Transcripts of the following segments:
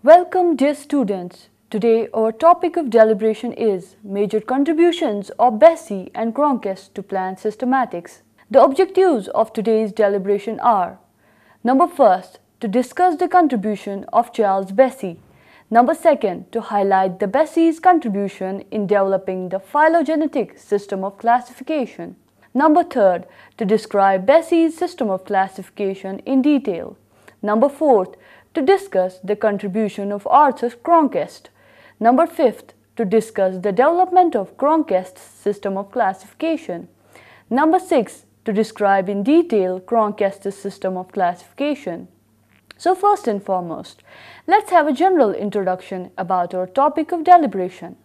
Welcome, dear students. Today, our topic of deliberation is major contributions of Bessey and Cronquist to plant systematics. The objectives of today's deliberation are: number first, to discuss the contribution of Charles Bessey. Number second, to highlight the Bessey's contribution in developing the phylogenetic system of classification. Number third, to describe Bessey's system of classification in detail. Number fourth, to discuss the contribution of Arthur Cronquist. Number fifth, to discuss the development of Cronquist's system of classification. Number six, to describe in detail Cronquist's system of classification. So first and foremost, let's have a general introduction about our topic of deliberation.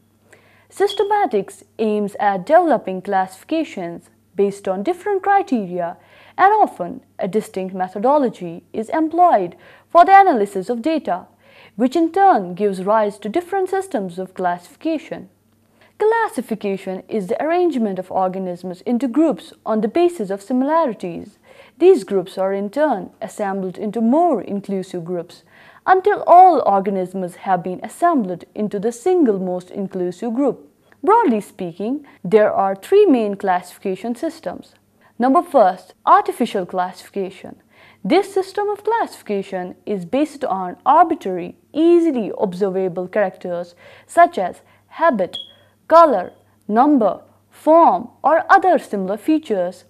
Systematics aims at developing classifications based on different criteria, and often a distinct methodology is employed for the analysis of data, which in turn gives rise to different systems of classification. Classification is the arrangement of organisms into groups on the basis of similarities. These groups are in turn assembled into more inclusive groups until all organisms have been assembled into the single most inclusive group. Broadly speaking, there are three main classification systems. Number first, artificial classification. This system of classification is based on arbitrary, easily observable characters such as habit, color, number, form, or other similar features.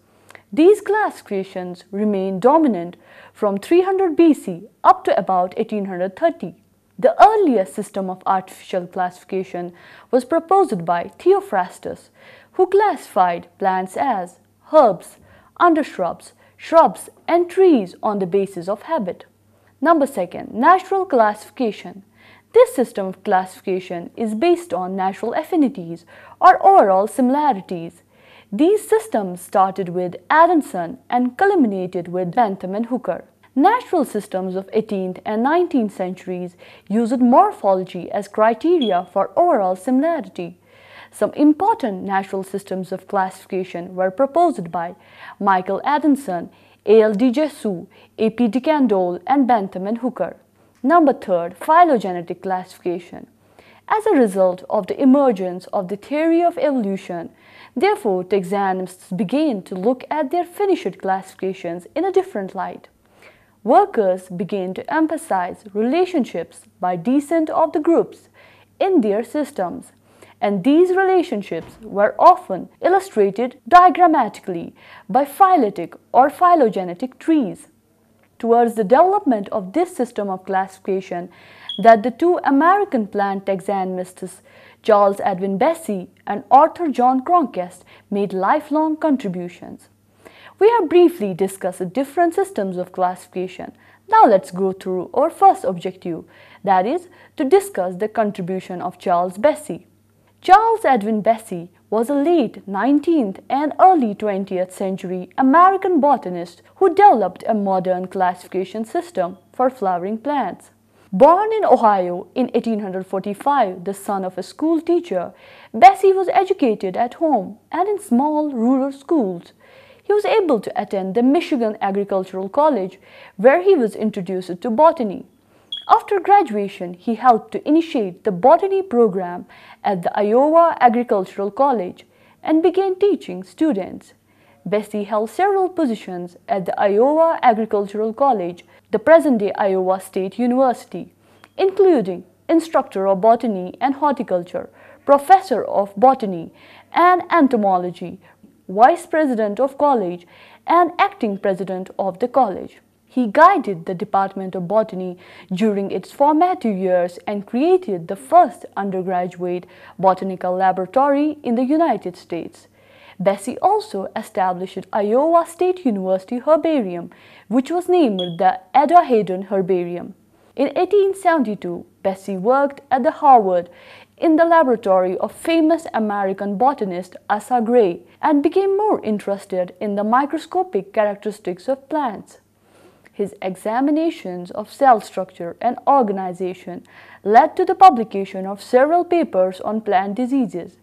These classifications remain dominant from 300 BC up to about 1830. The earliest system of artificial classification was proposed by Theophrastus, who classified plants as herbs, undershrubs, shrubs, and trees on the basis of habit. Number second, natural classification. This system of classification is based on natural affinities or overall similarities. These systems started with Adamson and culminated with Bentham and Hooker. Natural systems of 18th and 19th centuries used morphology as criteria for overall similarity. Some important natural systems of classification were proposed by Michael Adamson, A.L. de Jussieu, A.P. de Candolle, and Bentham and Hooker. Number third, phylogenetic classification. As a result of the emergence of the theory of evolution, therefore taxonomists began to look at their finished classifications in a different light. Workers began to emphasize relationships by descent of the groups in their systems, and these relationships were often illustrated diagrammatically by phyletic or phylogenetic trees. Towards the development of this system of classification that the two American plant taxonomists Charles Edwin Bessey and Arthur John Cronquist made lifelong contributions. We have briefly discussed the different systems of classification. Now let's go through our first objective, that is, to discuss the contribution of Charles Bessey. Charles Edwin Bessey was a late 19th and early 20th century American botanist who developed a modern classification system for flowering plants. Born in Ohio in 1845, the son of a school teacher, Bessey was educated at home and in small rural schools. He was able to attend the Michigan Agricultural College, where he was introduced to botany. After graduation, he helped to initiate the botany program at the Iowa Agricultural College and began teaching students. Bessey held several positions at the Iowa Agricultural College, the present-day Iowa State University, including instructor of botany and horticulture, professor of botany and entomology, vice president of college, and acting president of the college. He guided the Department of Botany during its formative years and created the first undergraduate botanical laboratory in the United States. Bessey also established Iowa State University Herbarium, which was named the Ada Hayden Herbarium. In 1872, Bessey worked at the Harvard in the laboratory of famous American botanist Asa Gray and became more interested in the microscopic characteristics of plants. His examinations of cell structure and organization led to the publication of several papers on plant diseases.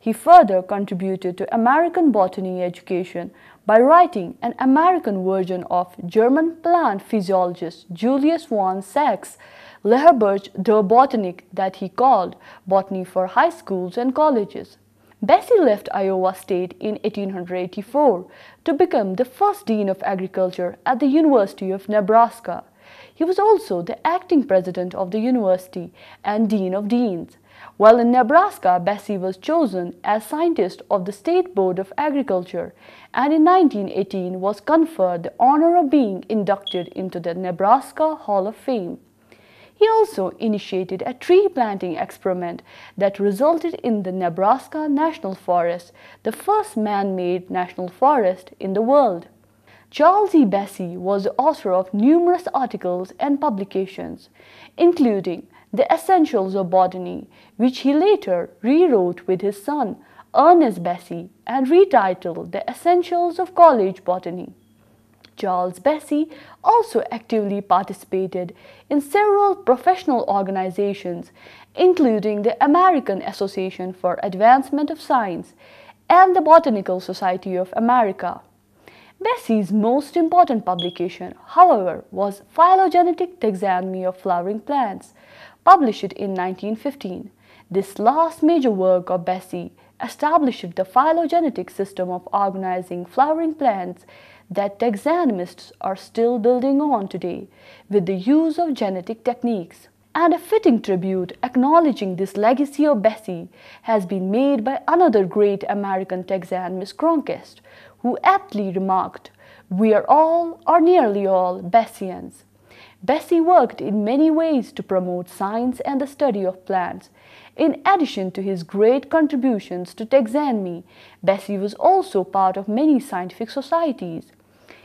He further contributed to American botany education by writing an American version of German plant physiologist Julius von Sachs' l'Herberge de Botanique that he called Botany for High Schools and Colleges. Bessie left Iowa State in 1884 to become the first Dean of Agriculture at the University of Nebraska. He was also the acting president of the university and Dean of Deans. While in Nebraska, Bessie was chosen as scientist of the State Board of Agriculture and in 1918 was conferred the honor of being inducted into the Nebraska Hall of Fame. He also initiated a tree planting experiment that resulted in the Nebraska National Forest, the first man-made national forest in the world. Charles E. Bessie was the author of numerous articles and publications, including The Essentials of Botany, which he later rewrote with his son, Ernest Bessie, and retitled The Essentials of College Botany. Charles Bessie also actively participated in several professional organizations, including the American Association for Advancement of Science and the Botanical Society of America. Bessie's most important publication, however, was Phylogenetic Taxonomy of Flowering Plants, published in 1915. This last major work of Bessie established the phylogenetic system of organizing flowering plants that taxonomists are still building on today with the use of genetic techniques. And a fitting tribute acknowledging this legacy of Bessie has been made by another great American taxonomist, Cronquist, who aptly remarked, "We are all, or nearly all, Bessians." Bessie worked in many ways to promote science and the study of plants. In addition to his great contributions to taxonomy, Bessie was also part of many scientific societies.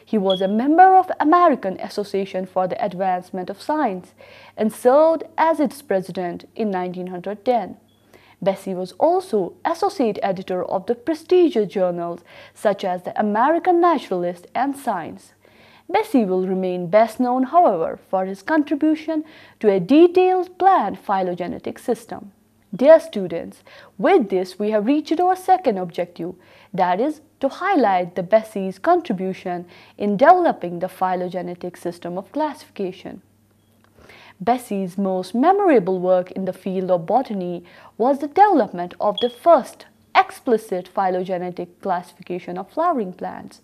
He was a member of the American Association for the Advancement of Science and served as its president in 1910. Bessie was also associate editor of the prestigious journals such as the American Naturalist and Science. Bessie will remain best known, however, for his contribution to a detailed plant phylogenetic system. Dear students, with this we have reached our second objective, that is to highlight the Bessie's contribution in developing the phylogenetic system of classification. Bessie's most memorable work in the field of botany was the development of the first explicit phylogenetic classification of flowering plants.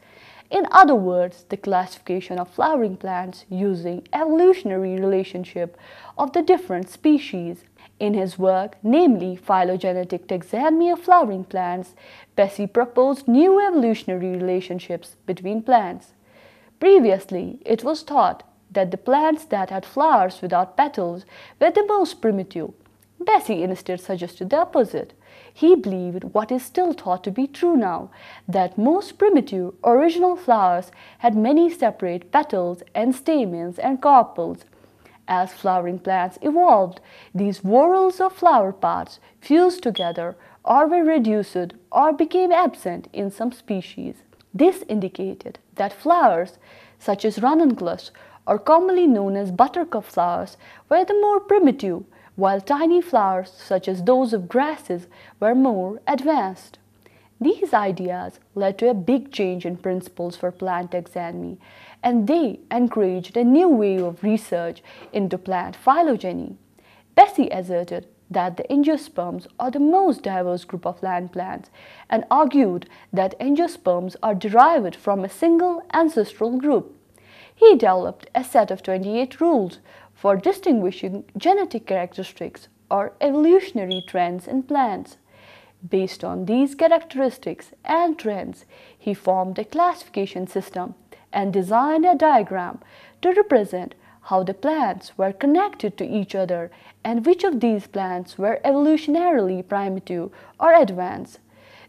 In other words, the classification of flowering plants using evolutionary relationship of the different species. In his work, namely Phylogenetic Taxonomy of Flowering Plants, Bessie proposed new evolutionary relationships between plants. Previously, it was thought that the plants that had flowers without petals were the most primitive. Bessie instead suggested the opposite. He believed what is still thought to be true now, that most primitive original flowers had many separate petals and stamens and carpels. As flowering plants evolved, these whorls of flower parts fused together or were reduced or became absent in some species. This indicated that flowers such as ranunculus, or commonly known as buttercup flowers, were the more primitive, while tiny flowers such as those of grasses were more advanced. These ideas led to a big change in principles for plant taxonomy, and they encouraged a new wave of research into plant phylogeny. Bessie asserted that the angiosperms are the most diverse group of land plants and argued that angiosperms are derived from a single ancestral group. He developed a set of 28 rules for distinguishing genetic characteristics or evolutionary trends in plants. Based on these characteristics and trends, he formed a classification system and designed a diagram to represent how the plants were connected to each other and which of these plants were evolutionarily primitive or advanced.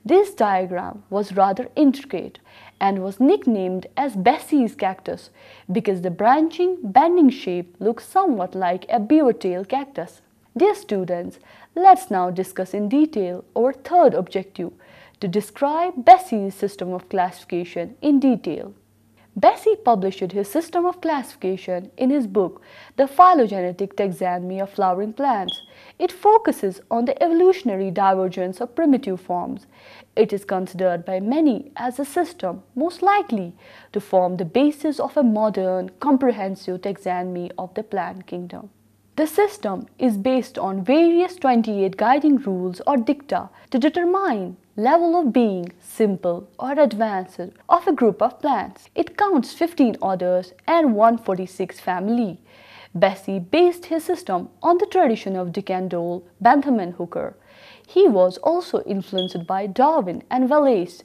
This diagram was rather intricate and was nicknamed as Bessie's cactus because the branching, bending shape looks somewhat like a beaver-tail cactus. Dear students, let's now discuss in detail our third objective, to describe Bessie's system of classification in detail. Bessie published his system of classification in his book, The Phylogenetic Taxonomy of Flowering Plants. It focuses on the evolutionary divergence of primitive forms. It is considered by many as a system most likely to form the basis of a modern, comprehensive taxonomy of the plant kingdom. The system is based on various 28 guiding rules or dicta to determine level of being simple or advanced of a group of plants. It counts 15 orders and 146 family. Bessey based his system on the tradition of Decandolle, Bentham and Hooker. He was also influenced by Darwin and Wallace.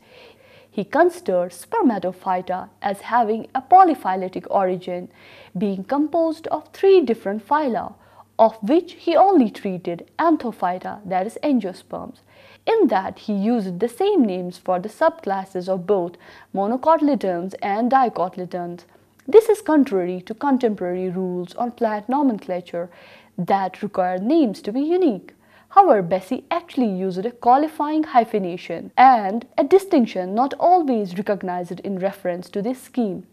He considered Spermatophyta as having a polyphyletic origin, being composed of 3 different phyla, of which he only treated Anthophyta, that is angiosperms. In that he used the same names for the subclasses of both monocotyledons and dicotyledons. This is contrary to contemporary rules on plant nomenclature that require names to be unique. However, Bessey actually used a qualifying hyphenation and a distinction not always recognized in reference to this scheme.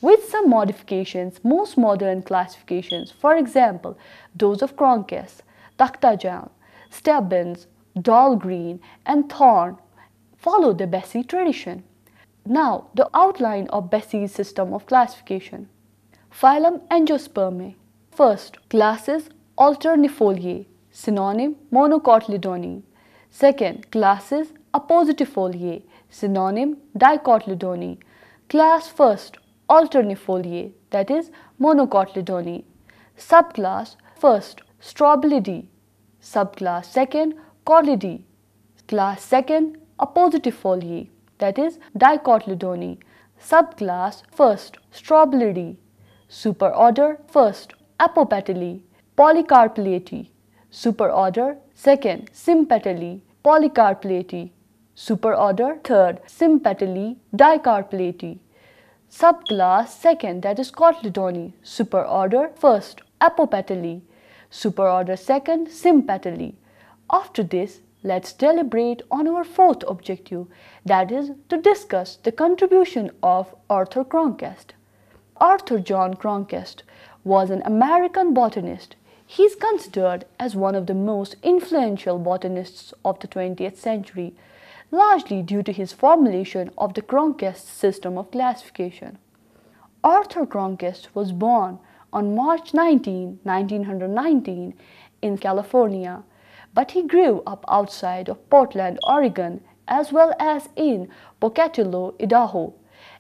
With some modifications, most modern classifications, for example, those of Cronquist, Takhtajan, Stebbins, Dahlgren, and Thorne, follow the Bessey tradition. Now, the outline of Bessey's system of classification. Phylum Angiospermae. First, classes Alternifoliae, synonym Monocotyledoni. Second, classes Appositifoliae, synonym Dicotyledoni. Class first, Alternifoliae, that is Monocotyledoni. Subclass first, Strobelidae. Subclass second, Corlidae. Class second, Appositifoliae, that is Dicotyledoni. Subclass first, Strobelidae. Superorder first, Apopetalae, Polycarpellatae. Superorder second, Sympetalae, Polycarpellatae. Superorder third, Sympetalae, Dicarpellatae. Subclass second, that is Cotyledoni. Superorder first, Apopetalae. Superorder second, Sympetalae. After this, let's deliberate on our fourth objective, that is to discuss the contribution of Arthur Cronquist. Arthur John Cronquist was an American botanist. He is considered as one of the most influential botanists of the 20th century, largely due to his formulation of the Cronquist system of classification. Arthur Cronquist was born on March 19, 1919 in California, but he grew up outside of Portland, Oregon, as well as in Pocatello, Idaho.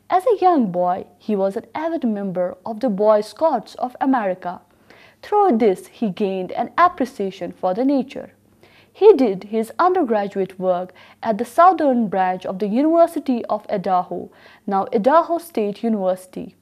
As a young boy, he was an avid member of the Boy Scouts of America. Through this, he gained an appreciation for the nature. He did his undergraduate work at the southern branch of the University of Idaho, now Idaho State University.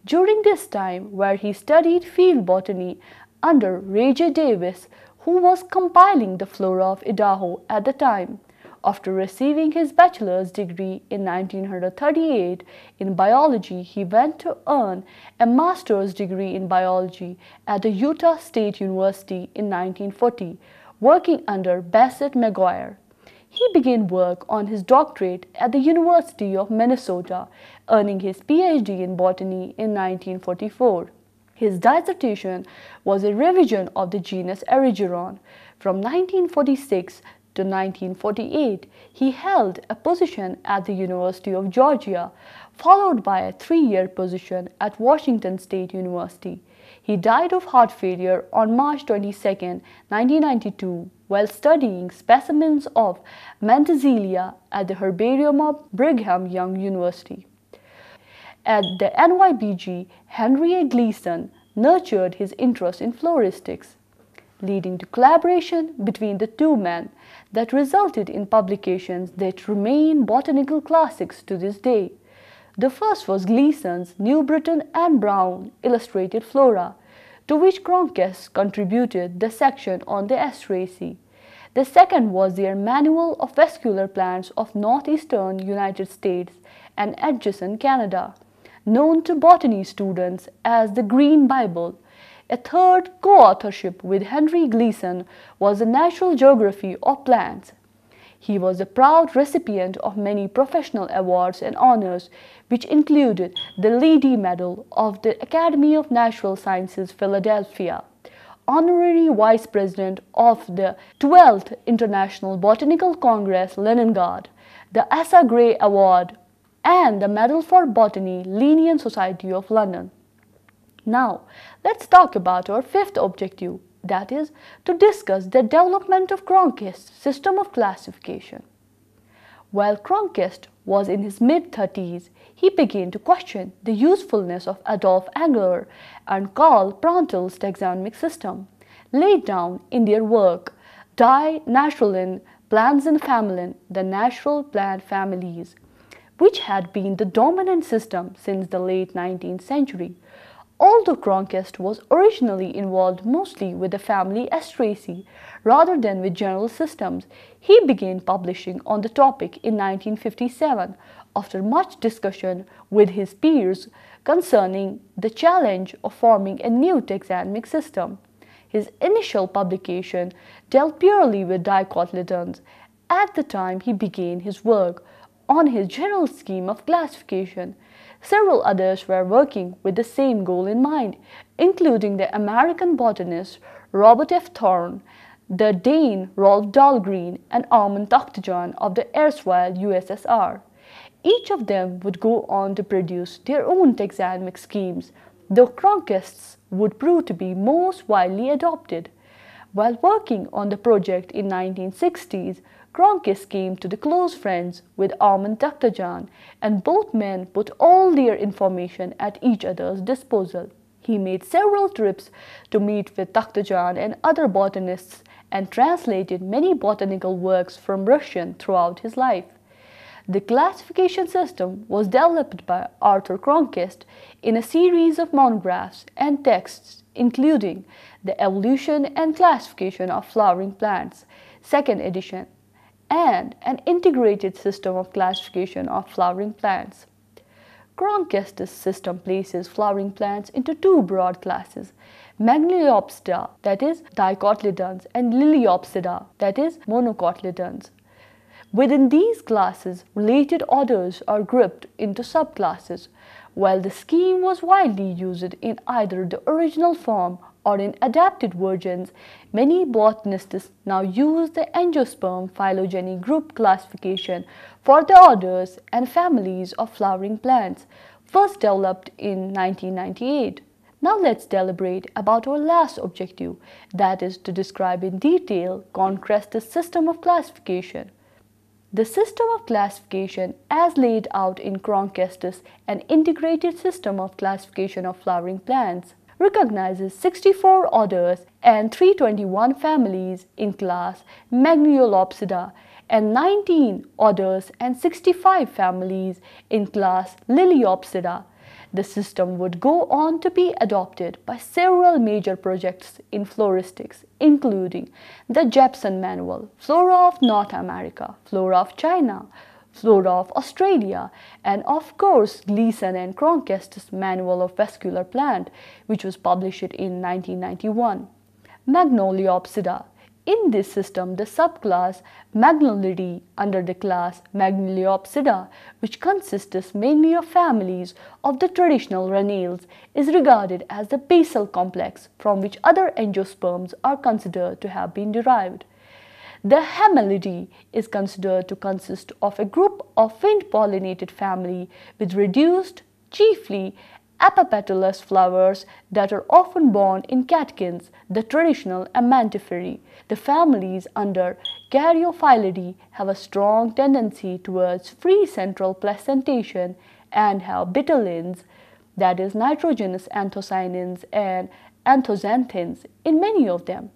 During this time, where he studied field botany under Ray J. Davis, who was compiling the flora of Idaho at the time. After receiving his bachelor's degree in 1938 in biology, he went to earn a master's degree in biology at the Utah State University in 1940, working under Bassett McGuire. He began work on his doctorate at the University of Minnesota, earning his PhD in botany in 1944. His dissertation was a revision of the genus Erigeron. From 1946 to 1948, he held a position at the University of Georgia, followed by a 3-year position at Washington State University. He died of heart failure on March 22, 1992, while studying specimens of Mantezelia at the Herbarium of Brigham Young University. At the NYBG, Henry A. Gleason nurtured his interest in floristics, leading to collaboration between the two men that resulted in publications that remain botanical classics to this day. The first was Gleason's New Britain and Brown Illustrated Flora, to which Cronquist contributed the section on the Asteraceae. The second was their Manual of Vascular Plants of Northeastern United States and adjacent Canada, known to botany students as the Green Bible. A third co-authorship with Henry Gleason was the Natural Geography of Plants. He was a proud recipient of many professional awards and honors, which included the Leedy Medal of the Academy of Natural Sciences, Philadelphia, Honorary Vice President of the 12th International Botanical Congress, Leningrad, the Asa Gray Award, and the Medal for Botany, Linnean Society of London. Now, let's talk about our fifth objective, that is, to discuss the development of Cronquist's system of classification. While Cronquist was in his mid-30s, he began to question the usefulness of Adolphe Engler and Karl Pranttl's taxonomic system, laid down in their work Die naturalen Pflanzenfamilien, the natural plant families, which had been the dominant system since the late 19th century. Although Cronquist was originally involved mostly with the family Asteraceae rather than with general systems, he began publishing on the topic in 1957 after much discussion with his peers concerning the challenge of forming a new taxonomic system. His initial publication dealt purely with dicotyledons. At the time he began his work on his general scheme of classification, several others were working with the same goal in mind, including the American botanist Robert F. Thorne, the Dane Rolf Dahlgren, and Armand Takhtajan of the erstwhile USSR. Each of them would go on to produce their own taxonomic schemes, though Cronquist's would prove to be most widely adopted. While working on the project in 1960s, Cronquist came to the close friends with Armand Takhtajan, and both men put all their information at each other's disposal. He made several trips to meet with Takhtajan and other botanists and translated many botanical works from Russian throughout his life. The classification system was developed by Arthur Cronquist in a series of monographs and texts, including The Evolution and Classification of Flowering Plants, 2nd edition, and An Integrated System of Classification of Flowering Plants. Cronquist's system places flowering plants into two broad classes, Magnoliopsida, that is, dicotyledons, and Liliopsida, that is, monocotyledons. Within these classes, related orders are grouped into subclasses. While the scheme was widely used in either the original form or in adapted versions, many botanists now use the angiosperm phylogeny group classification for the orders and families of flowering plants, first developed in 1998. Now let's deliberate about our last objective, that is to describe in detail Cronquist's system of classification. The system of classification as laid out in Cronquist's An Integrated System of Classification of Flowering Plants recognizes 64 orders and 321 families in class Magnoliopsida and 19 orders and 65 families in class Liliopsida. The system would go on to be adopted by several major projects in floristics, including the Jepson Manual, Flora of North America, Flora of China, Flora of Australia, and of course Gleason and Cronquist's Manual of Vascular Plant, which was published in 1991. Magnoliopsida. In this system, the subclass Magnolidae under the class Magnoliopsida, which consists mainly of families of the traditional ranales, is regarded as the basal complex from which other angiosperms are considered to have been derived. The Haemolydiae is considered to consist of a group of wind-pollinated family with reduced, chiefly apipetalous flowers that are often borne in catkins, the traditional Amantiferæ. The families under Caryophyllaceae have a strong tendency towards free central placentation and have betalains, that is nitrogenous anthocyanins and anthoxanthins in many of them.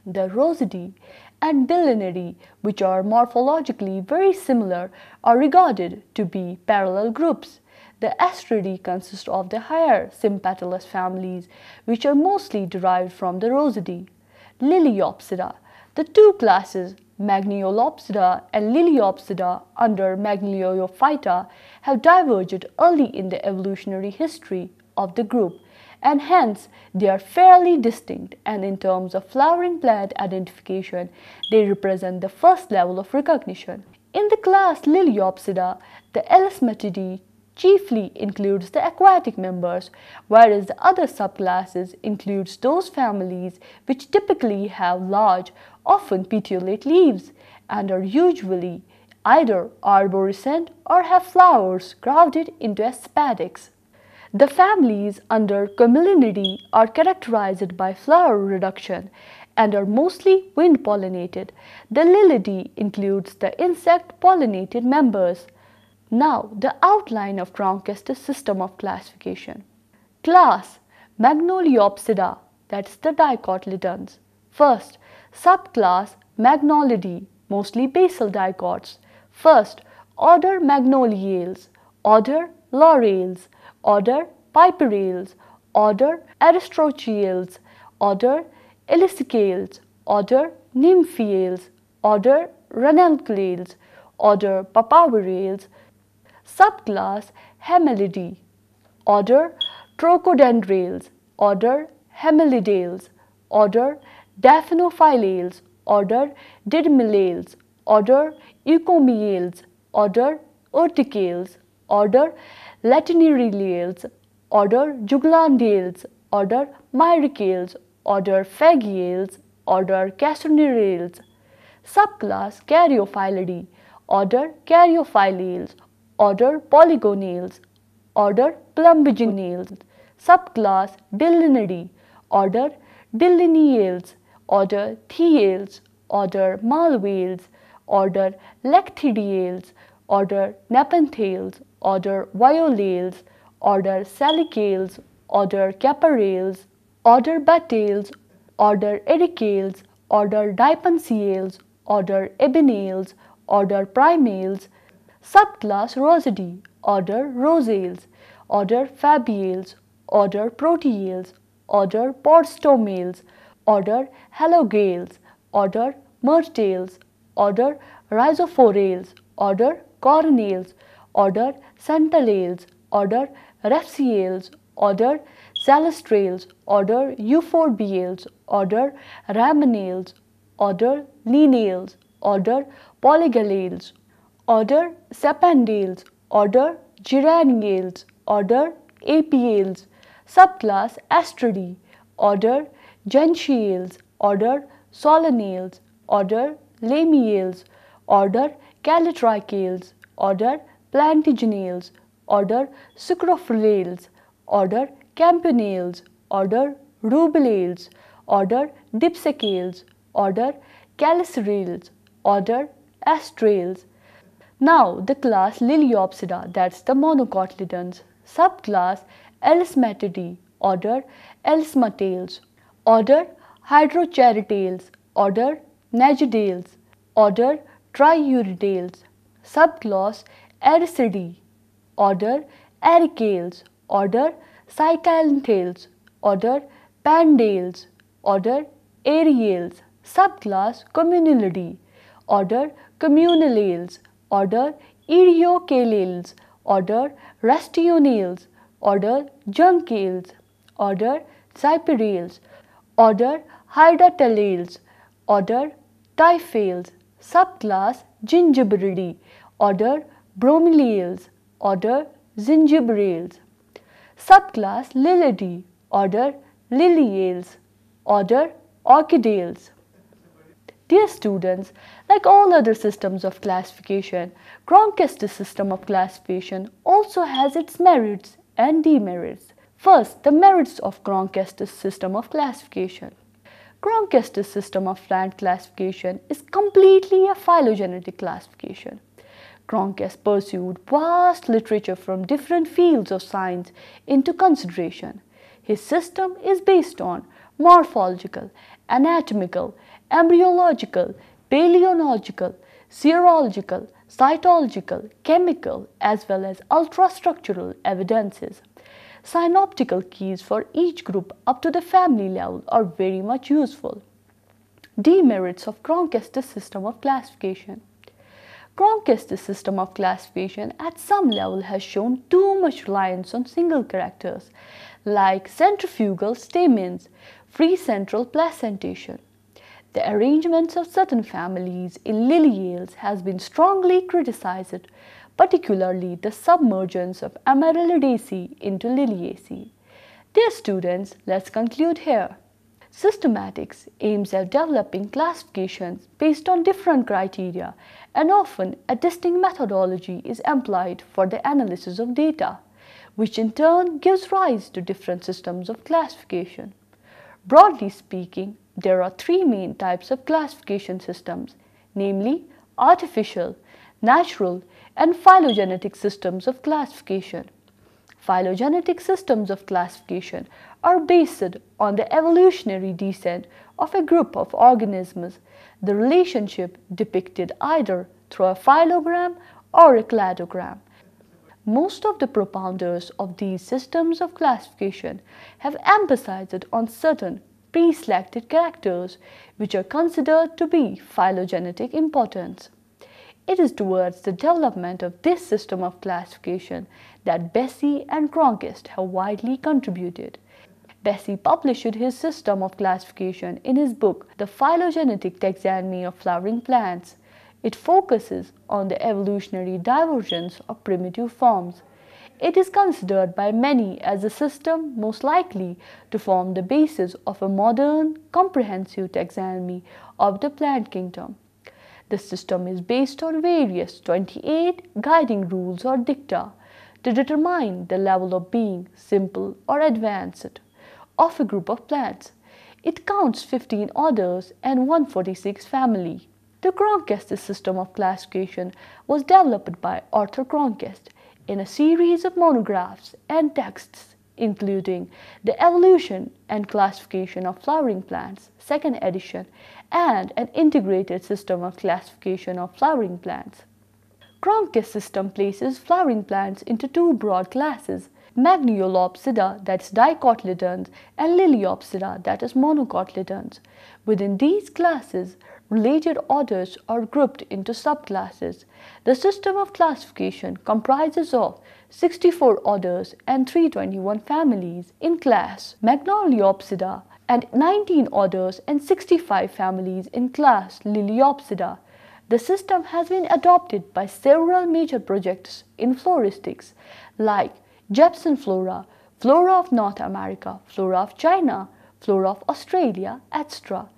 The Rosidae and Dillenidae, which are morphologically very similar, are regarded to be parallel groups. The Asteridae consist of the higher sympatalous families, which are mostly derived from the Rosidae. Liliopsida. The two classes, Magnoliopsida and Liliopsida under Magnoliophyta, have diverged early in the evolutionary history of the group, and hence they are fairly distinct, and in terms of flowering plant identification, they represent the first level of recognition. In the class Liliopsida, the Elasmatidae chiefly includes the aquatic members, whereas the other subclasses includes those families which typically have large, often petiolate leaves and are usually either arborescent or have flowers crowded into a spadix. The families under Commelinidae are characterized by flower reduction and are mostly wind pollinated. The Lilidae includes the insect pollinated members. Now, the outline of Cronquist's system of classification. Class Magnoliopsida, that's the dicotyledons. First, subclass Magnolidae, mostly basal dicots. First, order Magnoliales, order Laurales, order Piperales, order Aristocreales, order Elisicales, order Nymphaeales, order Ranunculates, order Papaverales, subclass Hemelidae, order Trochodendrales, order Hemelidales, order Daphnophyllales, order Didymales, order Eucomiales, order Urticales, order Latinerales, order Jugulandales, order Myricales, order Phagiales, order Castronirales. Subclass Caryophyllae, order Caryophyllales, order Polygonales, order Plumbiginales. Subclass Dillinidae, order Dillineales, order Thiales, order Malvales, order Lecthidiales, order Nepenthes, order Violales, order Salicales, order Caparales, order Battales, order Ericales, order Diponceales, order Ebenales, order Primales. Subclass Rosidae, order Rosales, order Fabiales, order Proteales, order Podstomales, order Halogales, order Myrtales, order Rhizophorales, order Coronales, order Centellales, order Raphsiales, order Salistrales, order Euphorbiales, order Ramonales, order Lineales, order Polygales, order Sapendales, order Geraniales, order Apiales. Subclass Astridae, order Gentiales, order Solanales, order Lamiales, order Calitrichales, order Plantagenales, order Sucrophorales, order Campanales, order Rubilales, order Dipsacales, order Calicirales, order Astrales. Now the class Liliopsida, that's the monocotyledons. Subclass Elismatidae, order Elismatales, order Hydrocharitales, order Nagidales, order Triuridales. Subclass Ericidae, order Ericales, order Cycalantales, order Pandales, order Aeriales. Subclass Communalidae, order Communalales, order Eriocalales, order Rastionales, order Juncales, order Cyperales, order Hydatellales, order Typhales. Subclass Gingiberidae, order Bromeliales, order Zingiberales. Subclass Lilidae, order Liliales, order Orchidales. Dear students, like all other systems of classification, Cronquist's system of classification also has its merits and demerits. First, the merits of Cronquist's system of classification. Cronquist's system of plant classification is completely a phylogenetic classification. Cronquist pursued vast literature from different fields of science into consideration. His system is based on morphological, anatomical, embryological, paleontological, serological, cytological, chemical, as well as ultrastructural evidences. Synoptical keys for each group up to the family level are very much useful. Demerits of Cronquist's system of classification. Cronquist's system of classification at some level has shown too much reliance on single characters like centrifugal stamens, free central placentation. The arrangements of certain families in Liliales has been strongly criticized, particularly the submergence of Amaryllidaceae into Liliaceae. Dear students, let's conclude here. Systematics aims at developing classifications based on different criteria, and often a distinct methodology is employed for the analysis of data, which in turn gives rise to different systems of classification. Broadly speaking, there are three main types of classification systems, namely artificial, natural, and phylogenetic systems of classification. Phylogenetic systems of classification are based on the evolutionary descent of a group of organisms, the relationship depicted either through a phylogram or a cladogram. Most of the propounders of these systems of classification have emphasized on certain pre-selected characters which are considered to be phylogenetic importance. It is towards the development of this system of classification that Bessey and Cronquist have widely contributed. Bessey published his system of classification in his book The Phylogenetic Taxonomy of Flowering Plants. It focuses on the evolutionary divergence of primitive forms. It is considered by many as the system most likely to form the basis of a modern, comprehensive taxonomy of the plant kingdom. The system is based on various 28 guiding rules or dicta to determine the level of being simple or advanced of a group of plants. It counts 15 orders and 146 families. The Cronquist system of classification was developed by Arthur Cronquist in a series of monographs and texts, including The Evolution and Classification of Flowering Plants, 2nd edition, and An Integrated System of Classification of Flowering Plants. Cronquist's system places flowering plants into two broad classes, Magnoliopsida, that is dicotyledons, and Liliopsida, that is monocotyledons. Within these classes, related orders are grouped into subclasses. The system of classification comprises of 64 orders and 321 families in class Magnoliopsida and 19 orders and 65 families in class Liliopsida. The system has been adopted by several major projects in floristics like Jepson Flora, Flora of North America, Flora of China, Flora of Australia, etc.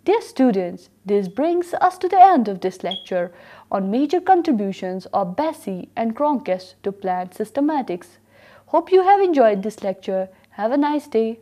Dear students, this brings us to the end of this lecture on major contributions of Bessey and Cronquist to plant systematics. Hope you have enjoyed this lecture. Have a nice day.